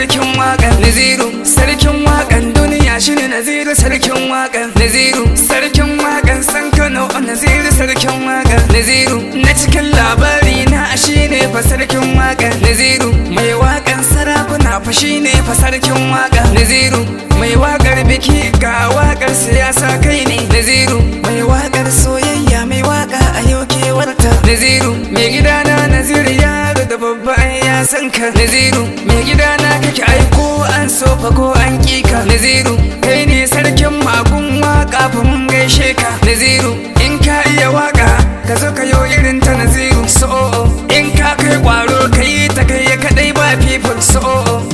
sarkin waƙa Naziru sarkin waƙan duniya shine Naziru sarkin waƙa Naziru sarkin waƙan san Kano Naziru sarkin waƙa Naziru na cikin labari na shine fa sarkin waƙa Naziru mai waƙan sarakuna fa shine fa sarkin waƙa Naziru mai waƙar biki ga waƙar siyasa kai ne Naziru mai waƙar soyayya mai waƙa a yau kewarta Naziru mai gidana Naziru yaro da babba ya san ka Naziru mai gidana kake aiko an so fa ko an kika Naziru kai ne sarkin magun waƙa fa mun gaishe ka Naziru in ka iya waƙa ka zo ka yo irin ta Naziru so in ka kai ƙwaro ka yi ta kai kadai ba people so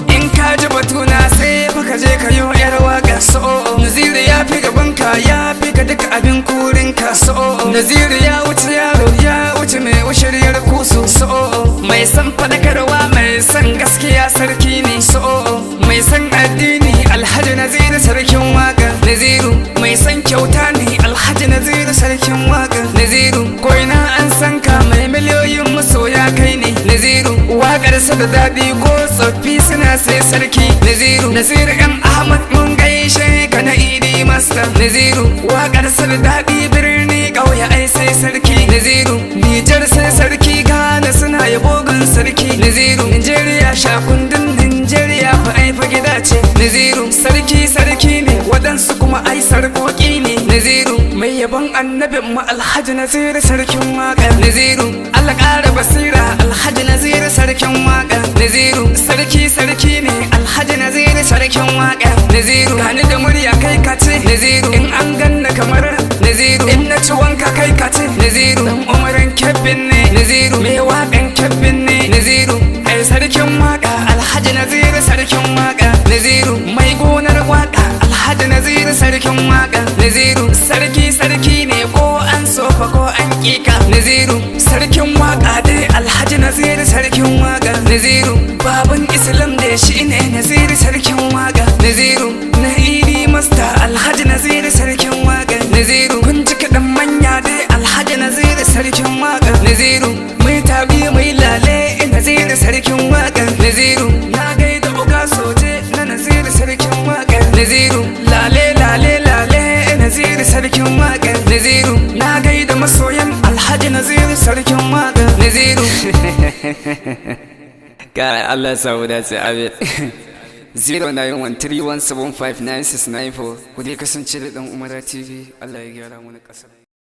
in ka ji batuna sai fa ka je ka yo yar waƙa so Naziru ya fi gaban ka ya fi ka duka abin kurin ka so Naziru ya wuce yaro ya wuce mai ushiryar kusu so mai san fadakarwa mai san gaskiya sarki ne so mai san addini Alhaji Naziru sarkin waƙa Naziru mai san kyauta ne Alhaji Naziru sarkin waƙa Naziru ko ina an san ka mai miliyoyin masoya kai ne Naziru waƙarsa da daɗi ko tsoffi suna sai sarki Naziru Naziru ɗan Ahmad mun gaishe ka na Idi Master Naziru waƙarsa da daɗi birni ƙauye ai sai sarki Naziru Nijar sai sarki Ghana suna yabo gun sarki Naziru Nigeria shakundin Nigeria fa ai fa gida ce Naziru sarki ne waɗansu kuma ai sarƙoƙi ne Naziru mai yabon annabin mu Alhaji Naziru sarkin waƙa Naziru Allah ƙara basira Alhaji Naziru sarkin waƙa Naziru sarki ne Alhaji Naziru sarkin waƙa Naziru gani da murya kai kace Naziru in an ganna kamar Naziru in na ci wanka kai kace Naziru dan umarin kebbin ne Naziru mai waƙan kebbin ne Naziru ai sarkin waƙa Alhaji Naziru sarkin waƙa Naziru mai gonar waƙa Alhaji Naziru sarkin waƙa Naziru sarki ne ko an sofa ko an kika Naziru sarkin waƙa dai Alhaji Naziru sarkin waƙa Naziru baban Islam da shi ne Naziru sarkin waƙa Naziru na Idi Master Alhaji Naziru sarkin waƙa Naziru kun ji kaɗan manya dai Alhaji Naziru sarkin waƙa Naziru mai tabi mai lale Naziru sarkin waƙa Naziru na gaida uga soje na Naziru sarkin waƙa Naziru lale Naziru sarkin waƙa Naziru na gaida masoyan Alhaji Naziru sarkin waƙa Naziru ga Allah samu dace abin 0913175969 ku dai kasance da dan Umara TV Allah ya gyara mana ƙasar